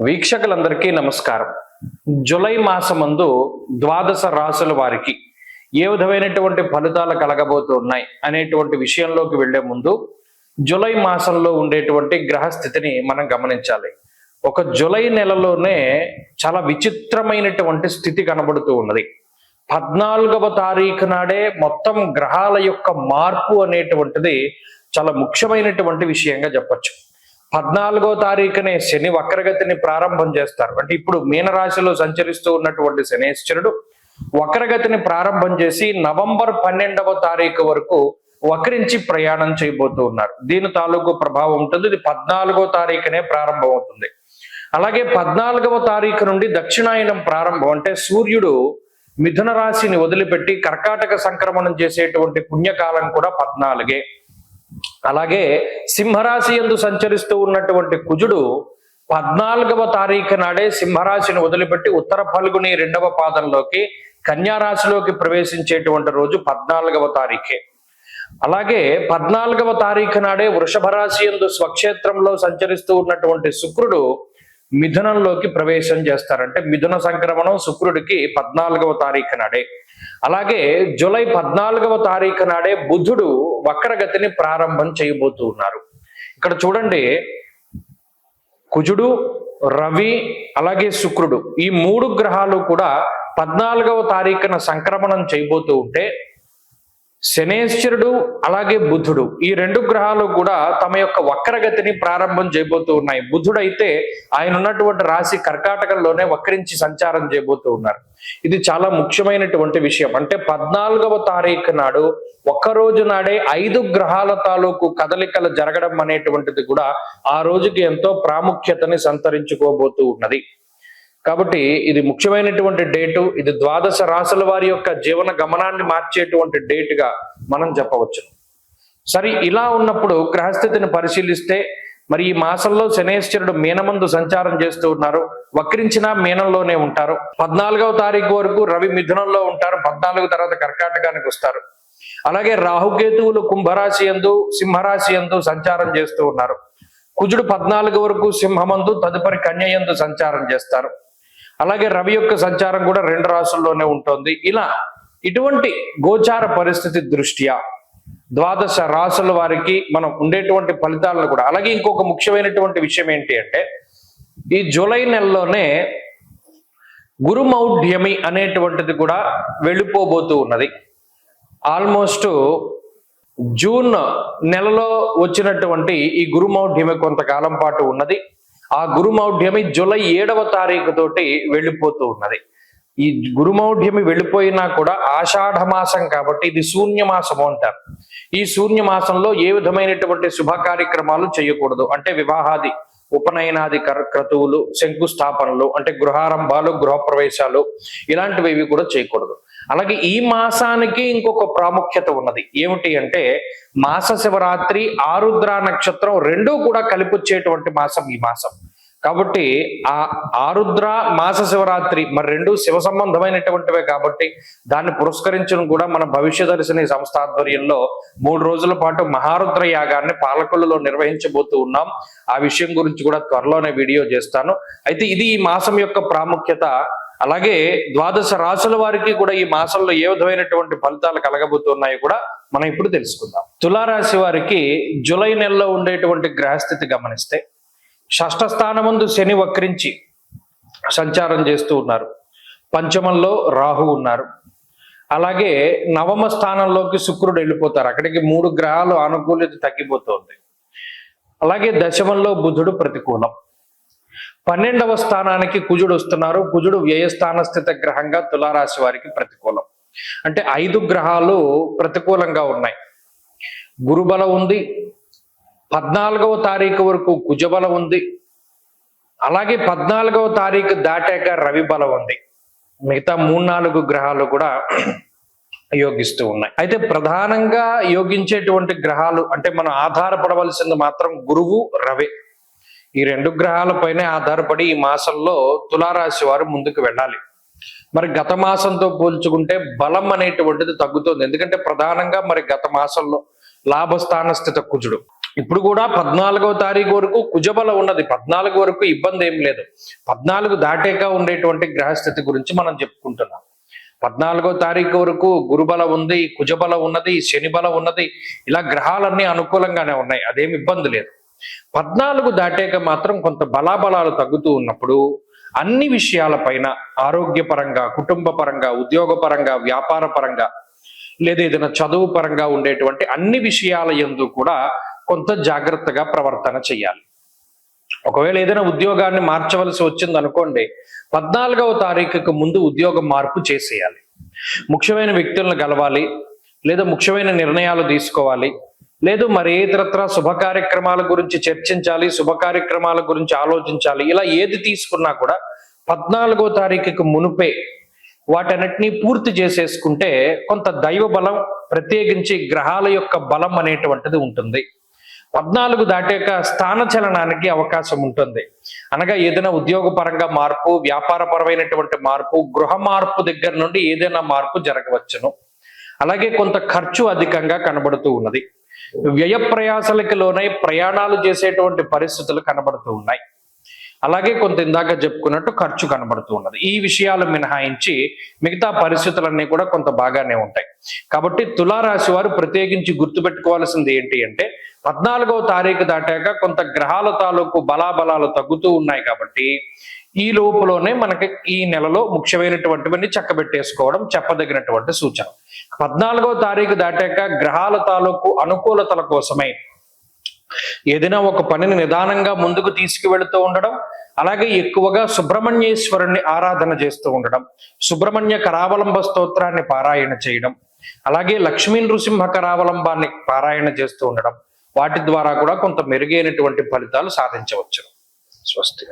వీక్షకులందరికీ నమస్కారం. జూలై మాసమందు ద్వాదశ రాశుల వారికి ఏ విధమైనటువంటి ఫలితాలు కలగబోతున్నాయి అనేటువంటి విషయంలోకి వెళ్లే ముందు జూలై మాసంలో ఉండేటువంటి గ్రహస్థితిని మనం గమనించాలి. ఒక జూలై నెలలోనే చాలా విచిత్రమైనటువంటి స్థితి కనబడుతూ ఉన్నది. 14వ తారీఖు నాడే మొత్తం గ్రహాల యొక్క మార్పు అనేటువంటిది చాలా ముఖ్యమైనటువంటి విషయంగా చెప్పచ్చు. 14వ తారీఖునే శని వక్రగతిని ప్రారంభం చేస్తారు. అంటే ఇప్పుడు మీనరాశిలో సంచరిస్తూ ఉన్నటువంటి శనేశ్వరుడు వక్రగతిని ప్రారంభం చేసి నవంబర్ 12వ తారీఖు వరకు వక్రించి ప్రయాణం చేయబోతూ ఉన్నారు. దీని తాలూకు ప్రభావం ఉంటుంది. ఇది 14వ తారీఖునే ప్రారంభం అవుతుంది. అలాగే 14వ తారీఖు నుండి దక్షిణాయనం ప్రారంభం. అంటే సూర్యుడు మిథున రాశిని వదిలిపెట్టి కర్కాటక సంక్రమణం చేసేటువంటి పుణ్యకాలం కూడా 14. అలాగే సింహరాశి యందు సంచరిస్తూ ఉన్నటువంటి కుజుడు 14వ తారీఖు నాడే సింహరాశిని వదిలిపెట్టి ఉత్తర ఫల్గుని 2వ పాదంలోకి కన్యారాశిలోకి ప్రవేశించేటువంటి రోజు 14వ తారీఖే. అలాగే 14వ తారీఖు నాడే వృషభ రాశి యందు స్వక్షేత్రంలో సంచరిస్తూ ఉన్నటువంటి శుక్రుడు మిథునంలోకి ప్రవేశం చేస్తారంటే మిథున సంక్రమణం శుక్రుడికి 14వ తారీఖు నాడే. అలాగే జూలై 14వ తారీఖు నాడే బుధుడు వక్రగతిని ప్రారంభం చేయబోతూ ఉన్నారు. ఇక్కడ చూడండి, కుజుడు, రవి, అలాగే శుక్రుడు ఈ 3 గ్రహాలు కూడా 14వ తారీఖున సంక్రమణం చేయబోతూ ఉంటే శనేశ్వరుడు అలాగే బుధుడు ఈ 2 గ్రహాలు కూడా తమ యొక్క వక్రగతిని ప్రారంభం చేయబోతూ ఉన్నాయి. బుధుడు అయితే ఆయన ఉన్నటువంటి రాశి కర్కాటకంలోనే వక్రించి సంచారం చేయబోతూ ఉన్నారు. ఇది చాలా ముఖ్యమైనటువంటి విషయం. అంటే 14వ తారీఖు నాడు ఒక్కరోజు నాడే 5 గ్రహాల తాలూకు కదలికలు జరగడం అనేటువంటిది కూడా ఆ రోజుకి ఎంతో ప్రాముఖ్యతని సంతరించుకోబోతూ ఉన్నది. కాబట్టి ఇది ముఖ్యమైనటువంటి డేటు. ఇది ద్వాదశ రాశుల వారి యొక్క జీవన గమనాన్ని మార్చేటువంటి డేటుగా మనం చెప్పవచ్చు. సరే, ఇలా ఉన్నప్పుడు గ్రహస్థితిని పరిశీలిస్తే మరి ఈ మాసంలో శనేశ్వరుడు మీనమందు సంచారం చేస్తూ ఉన్నారు. వక్రించిన మీనంలోనే ఉంటారు. 14వ తారీఖు వరకు రవి మిథునంలో ఉంటారు. 14 తర్వాత కర్కాటకానికి వస్తారు. అలాగే రాహుకేతువులు కుంభరాశి యందు సింహరాశి యందు సంచారం చేస్తూ ఉన్నారు. కుజుడు 14 వరకు సింహమందు తదుపరి కన్య యందు సంచారం చేస్తారు. అలాగే రవి యొక్క సంచారం కూడా 2 రాశుల్లోనే ఉంటుంది. ఇటువంటి గోచార పరిస్థితి దృష్ట్యా ద్వాదశ రాశుల వారికి మనం ఉండేటువంటి ఫలితాలను కూడా అలాగే ఇంకొక ముఖ్యమైనటువంటి విషయం ఏంటి అంటే ఈ జూలై నెలలోనే గురుమౌఢ్యమి అనేటువంటిది కూడా వెళ్ళిపోబోతూ ఉన్నది. ఆల్మోస్ట్ జూన్ నెలలో వచ్చినటువంటి ఈ గురుమౌఢ్యమి కొంతకాలం పాటు ఉన్నది. ఆ గురుమౌఢ్యమి జూలై 7వ తారీఖు తోటి వెళ్ళిపోతూ ఉన్నది. ఈ గురుమౌఢ్యమి వెళ్ళిపోయినా కూడా ఆషాఢ మాసం కాబట్టి ఇది శూన్యమాసము అంటారు. ఈ శూన్యమాసంలో ఏ విధమైనటువంటి శుభ కార్యక్రమాలు చేయకూడదు. అంటే వివాహాది ఉపనయనాది క్రతువులు, శంకుస్థాపనలు అంటే గృహారంభాలు, గృహప్రవేశాలు ఇలాంటివి కూడా చేయకూడదు. అలాగే ఈ మాసానికి ఇంకొక ప్రాముఖ్యత ఉన్నది. ఏమిటి అంటే మాస శివరాత్రి, ఆరుద్ర నక్షత్రం 2 కూడా కలిపి వచ్చేటువంటి మాసం ఈ మాసం. కాబట్టి ఆ ఆరుద్ర మాస శివరాత్రి మరి 2 శివ సంబంధమైనటువంటివే కాబట్టి దాన్ని పురస్కరించడం కూడా మన భవిష్యదర్శిని సంస్థ ఆధ్వర్యంలో 3 రోజుల పాటు మహారుద్ర యాగాన్ని పాలకొల్లులో నిర్వహించబోతూ ఉన్నాం. ఆ విషయం గురించి కూడా త్వరలోనే వీడియో చేస్తాను. అయితే ఇది ఈ మాసం యొక్క ప్రాముఖ్యత. అలాగే ద్వాదశ రాశుల వారికి కూడా ఈ మాసంలో ఏ విధమైనటువంటి ఫలితాలు కలగబోతున్నాయో కూడా మనం ఇప్పుడు తెలుసుకుందాం. తులారాశి వారికి జూలై నెలలో ఉండేటువంటి గ్రహస్థితి గమనిస్తే షష్ఠ స్థానమందు శని వక్రించి సంచారం చేస్తూ ఉన్నారు. పంచమంలో రాహు ఉన్నారు. అలాగే నవమ స్థానంలోకి శుక్రుడు వెళ్ళిపోతారు. అక్కడికి 3 గ్రహాలు అనుకూలత తగ్గిపోతుంది. అలాగే దశమంలో బుధుడు ప్రతికూలం. 12వ స్థానానికి కుజుడు వస్తున్నారు. కుజుడు వ్యయస్థాన స్థిత గ్రహంగా తులారాశి వారికి ప్రతికూలం. అంటే 5 గ్రహాలు ప్రతికూలంగా ఉన్నాయి. గురుబలం ఉంది. 14వ తారీఖు వరకు కుజబలం ఉంది. అలాగే 14వ తారీఖు దాటాక రవి బలం ఉంది. మిగతా 3-4 గ్రహాలు కూడా యోగిస్తూ ఉన్నాయి. అయితే ప్రధానంగా యోగించేటువంటి గ్రహాలు అంటే మనం ఆధారపడవలసింది మాత్రం గురువు, రవి. ఈ 2 గ్రహాలపైనే ఆధారపడి ఈ మాసంలో తులారాశి వారు ముందుకు వెళ్ళాలి. మరి గత మాసంతో పోల్చుకుంటే బలం అనేటువంటిది తగ్గుతుంది. ఎందుకంటే ప్రధానంగా మరి గత మాసంలో లాభస్థాన స్థిత కుజుడు ఇప్పుడు కూడా 14వ తారీఖు వరకు కుజబల ఉన్నది. 14 వరకు ఇబ్బంది ఏం లేదు. 14 దాటాక ఉండేటువంటి గ్రహస్థితి గురించి మనం చెప్పుకుంటున్నాం. 14వ తారీఖు వరకు గురుబల ఉంది, కుజబల ఉన్నది, శని బల ఉన్నది. ఇలా గ్రహాలన్నీ అనుకూలంగానే ఉన్నాయి, అదేమి ఇబ్బంది లేదు. 14 దాటాక మాత్రం కొంత బలాబలాలు తగ్గుతూ ఉన్నప్పుడు అన్ని విషయాలపైన ఆరోగ్యపరంగా, కుటుంబ పరంగా, ఉద్యోగ పరంగా, వ్యాపార పరంగా, లేదా ఏదైనా చదువు పరంగా ఉండేటువంటి అన్ని విషయాల యందు కూడా కొంత జాగ్రత్తగా ప్రవర్తన చేయాలి. ఒకవేళ ఏదైనా ఉద్యోగాన్ని మార్చవలసి వచ్చింది అనుకోండి, 14వ తారీఖుకు ముందు ఉద్యోగం మార్పు చేసేయాలి. ముఖ్యమైన వ్యక్తులను కలవాలి, లేదా ముఖ్యమైన నిర్ణయాలు తీసుకోవాలి, లేదు మరి ఇతరత్ర శుభ కార్యక్రమాల గురించి చర్చించాలి, శుభ కార్యక్రమాల గురించి ఆలోచించాలి. ఇలా ఏది తీసుకున్నా కూడా 14వ తారీఖుకు మునుపే వాటన్నిటినీ పూర్తి చేసేసుకుంటే కొంత దైవ బలం, ప్రత్యేకించి గ్రహాల యొక్క బలం అనేటువంటిది ఉంటుంది. 14 దాటాక స్థాన చలనానికి అవకాశం ఉంటుంది. అనగా ఏదైనా ఉద్యోగపరంగా మార్పు, వ్యాపారపరమైనటువంటి మార్పు, గృహ మార్పు దగ్గర నుండి ఏదైనా మార్పు జరగవచ్చును. అలాగే కొంత ఖర్చు అధికంగా కనబడుతూ ఉన్నది. వ్యయ ప్రయాసలకి లోనై ప్రయాణాలు చేసేటువంటి పరిస్థితులు కనబడుతూ ఉన్నాయి. అలాగే కొంత ఇందాక చెప్పుకున్నట్టు ఖర్చు కనబడుతూ ఉన్నది. ఈ విషయాలు మినహాయించి మిగతా పరిస్థితులన్నీ కూడా కొంత బాగానే ఉంటాయి. కాబట్టి తులారాశి వారు ప్రత్యేకించి గుర్తుపెట్టుకోవాల్సింది ఏంటి అంటే, 14వ తారీఖు దాటాక కొంత గ్రహాల తాలూకు బలాబలాలు తగ్గుతూ ఉన్నాయి. కాబట్టి ఈ లోపులోనే మనకి ఈ నెలలో ముఖ్యమైనటువంటివన్నీ చక్కబెట్టేసుకోవడం చెప్పదగినటువంటి సూచన. 14వ తారీఖు దాటాక గ్రహాల తాలూకు అనుకూలతల కోసమై ఏదైనా ఒక పనిని నిదానంగా ముందుకు తీసుకువెళుతూ ఉండడం, అలాగే ఎక్కువగా సుబ్రహ్మణ్యేశ్వరుణ్ణి ఆరాధన చేస్తూ ఉండడం, సుబ్రహ్మణ్య కరావలంబ స్తోత్రాన్ని పారాయణ చేయడం, అలాగే లక్ష్మీ నృసింహ కరావలంబాన్ని పారాయణ చేస్తూ ఉండడం, వాటి ద్వారా కూడా కొంత మెరుగైనటువంటి ఫలితాలు సాధించవచ్చు. స్వస్తి.